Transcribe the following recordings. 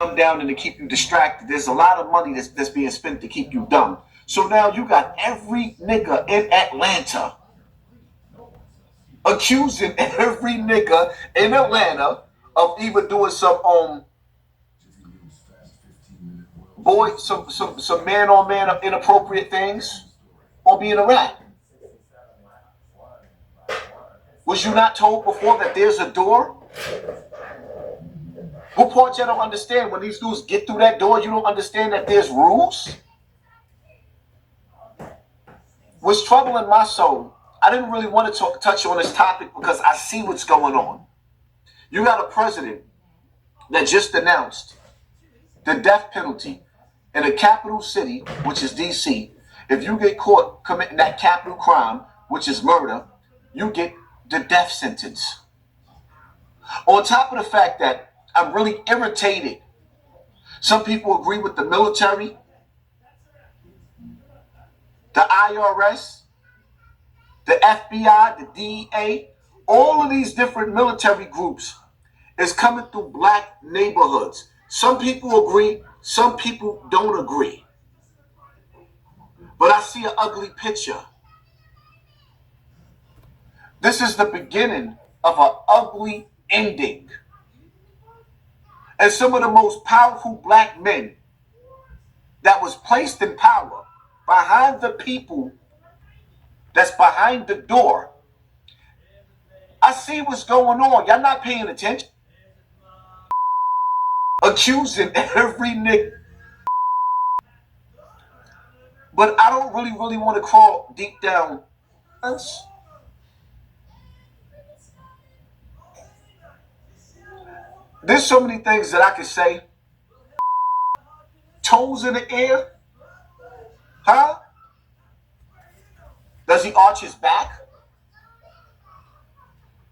dumb down and to keep you distracted. There's a lot of money that's being spent to keep you dumb. So now you got every nigga in Atlanta accusing every nigga in Atlanta of either doing some some man on man inappropriate things or being a rat. Was you not told before that there's a door? What part y'all don't understand? When these dudes get through that door, you don't understand that there's rules? What's troubling my soul, I didn't really want to touch on this topic because I see what's going on. You got a president that just announced the death penalty in a capital city, which is D.C. If you get caught committing that capital crime, which is murder, you get the death sentence. On top of the fact that I'm really irritated. Some people agree with the military, the IRS, the FBI, the DEA, all of these different military groups is coming through black neighborhoods. Some people agree, some people don't agree. But I see an ugly picture. This is the beginning of an ugly ending. And some of the most powerful black men that was placed in power behind the people that's behind the door. I see what's going on. Y'all not paying attention. Accusing every nigga. But I don't really want to crawl deep down. There's so many things that I could say. Toes in the air? Huh? Does he arch his back?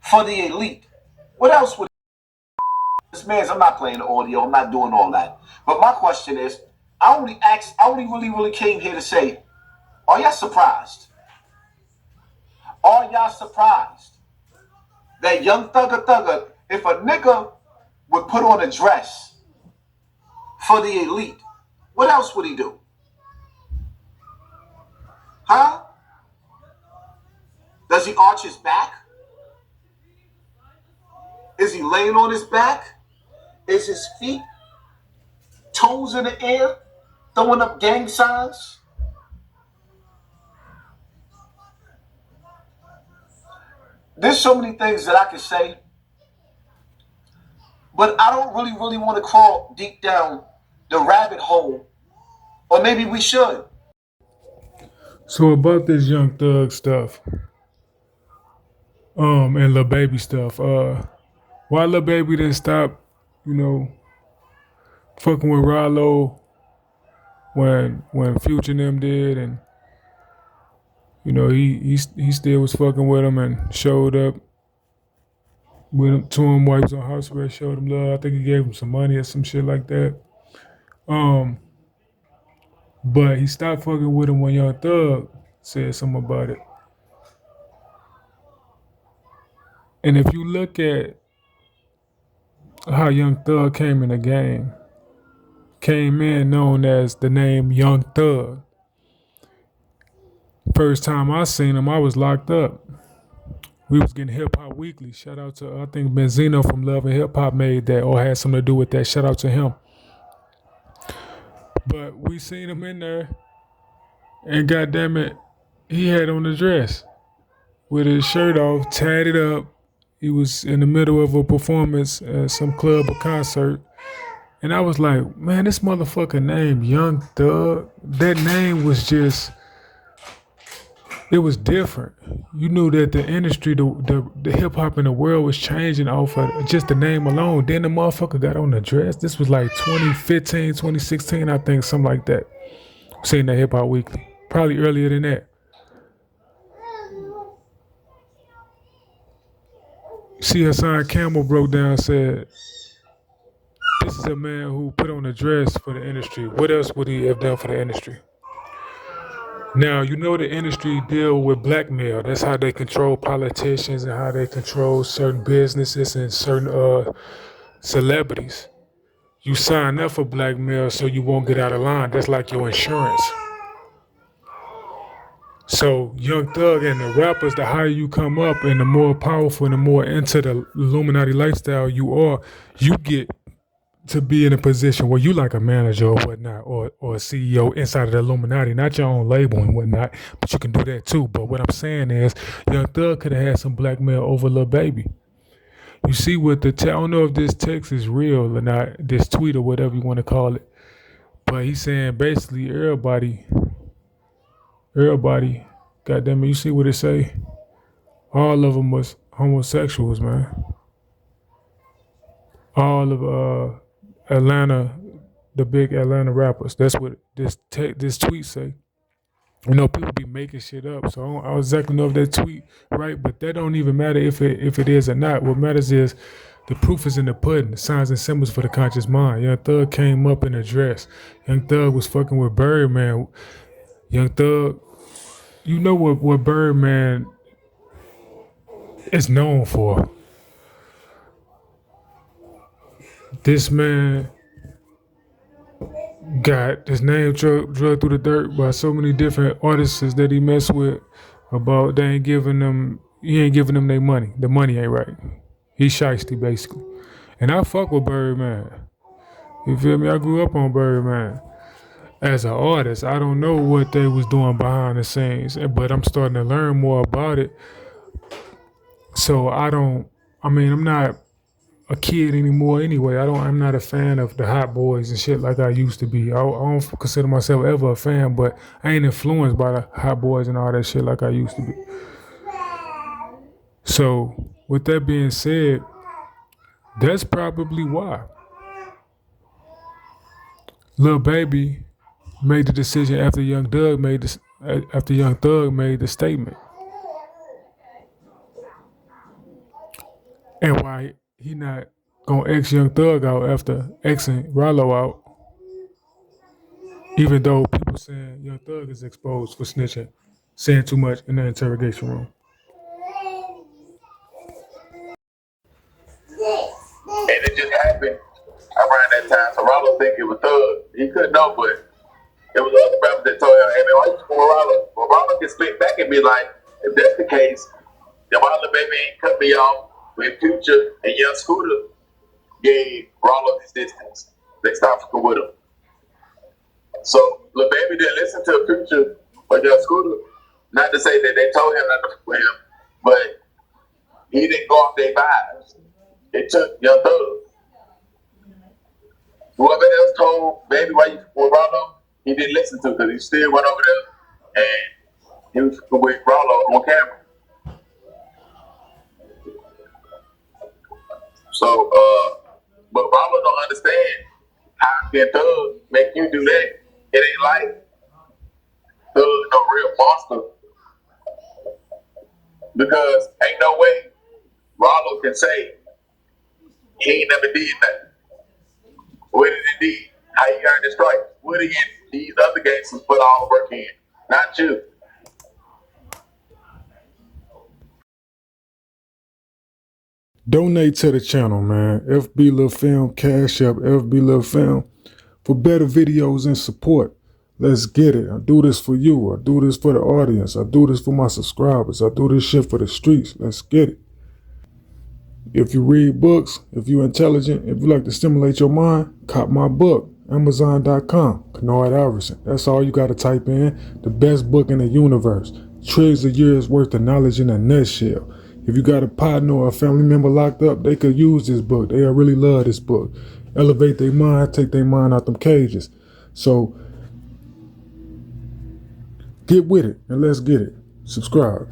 For the elite. What else would this man's? I'm not playing the audio. I'm not doing all that. But my question is, I only really came here to say, are y'all surprised? Are y'all surprised that young thugger, if a nigga would put on a dress for the elite, what else would he do? Huh? Does he arch his back? Is he laying on his back? Is his feet toes in the air, throwing up gang signs? There's so many things that I can say, but I don't really want to crawl deep down the rabbit hole, or maybe we should. So about this Young Thug stuff, and Lil Baby stuff, why Lil Baby didn't stop, fucking with Ralo when Future and them did, and he still was fucking with him and showed up with him to him while he was on house arrest, showed him love. I think he gave him some money or some shit like that. But he stopped fucking with him when Young Thug said something about it. And if you look at how Young Thug came in the game, came in known as the name Young Thug. First time I seen him, I was locked up. We was getting Hip Hop Weekly. Shout out to, I think Benzino from Love and Hip Hop made that or had something to do with that. Shout out to him. But we seen him in there, and goddamn it, he had on the dress with his shirt off, tatted up. He was in the middle of a performance at some club or concert. And I was like, man, this motherfucker named Young Thug, that name was just, it was different. You knew that the industry, the hip hop in the world was changing off of just the name alone. Then the motherfucker got on the dress. This was like 2015, 2016, I think, something like that. Seen that Hip Hop Weekly. Probably earlier than that. See, Hassan Cambell broke down and said, this is a man who put on a dress for the industry. What else would he have done for the industry? Now, the industry deal with blackmail. That's how they control politicians and how they control certain businesses and certain celebrities. You sign up for blackmail so you won't get out of line. That's like your insurance. So Young Thug and the rappers, the higher you come up and the more powerful and the more into the Illuminati lifestyle you are, you get to be in a position where you like a manager or whatnot, or a CEO inside of the Illuminati, not your own label and whatnot, but you can do that too. But what I'm saying is, Young Thug could have had some blackmail over Lil Baby. You see what I don't know if this text is real or not, this tweet or whatever you want to call it, but he's saying basically everybody, goddamn it, you see what it say? All of them was homosexuals, man. All of Atlanta, the big Atlanta rappers. That's what this tweet say. You know, people be making shit up, so I don't exactly know if that tweet right, but that don't even matter if it is or not. What matters is the proof is in the pudding, the signs and symbols for the conscious mind. Young Thug came up in a dress. Young Thug was fucking with Birdman. Young Thug, you know what Birdman is known for. This man got his name drugged through the dirt by so many different artists that he messed with about he ain't giving them their money. The money ain't right. He's shiesty basically. And I fuck with Birdman. You feel me? I grew up on Birdman. As an artist, I don't know what they was doing behind the scenes, but I'm starting to learn more about it. So I'm not a kid anymore anyway. I'm not a fan of the Hot Boys and shit like I used to be. I don't consider myself ever a fan, but I ain't influenced by the Hot Boys and all that shit like I used to be. So with that being said, that's probably why Lil Baby made the decision after Young Thug made the statement. And why he not gonna X Young Thug out after Xing Ralo out, even though people saying Young Thug is exposed for snitching, saying too much in the interrogation room. And it just happened around that time. So Ralo think it was Thug. He couldn't know, but it was other rappers that told him, hey man, why you for Ralo? Well, Ralo can spit back and be like, if that's the case, then why the baby ain't cut me off when Future and Young Scooter gave Ralo his distance. They stopped fucking with him. So Lil Baby didn't listen to Future or Young Scooter. Not to say that they told him not to fuck with him, but he didn't go off their vibes. It took Young Thug. Whoever else told Baby why you for Ralo, he didn't listen to because he still went over there and he was with Ralo on camera. So, but Ralo don't understand how can Thug make you do that. It ain't like Thug no real monster. Because ain't no way Ralo can say he ain't never did nothing. What did he do? How you earned the strike? What did these other gangsters put all work in? Not you. Donate to the channel, man. FB Lil Film, Cash App, FB Lil Film, for better videos and support. Let's get it. I do this for you. I do this for the audience. I do this for my subscribers. I do this shit for the streets. Let's get it. If you read books, if you're intelligent, if you like to stimulate your mind, cop my book. Amazon.com, Kennard Alverson. That's all you got to type in. The best book in the universe. Trillions of years worth of knowledge in a nutshell. If you got a partner or a family member locked up, they could use this book. They'll really love this book. Elevate their mind, take their mind out them cages. So get with it and let's get it. Subscribe.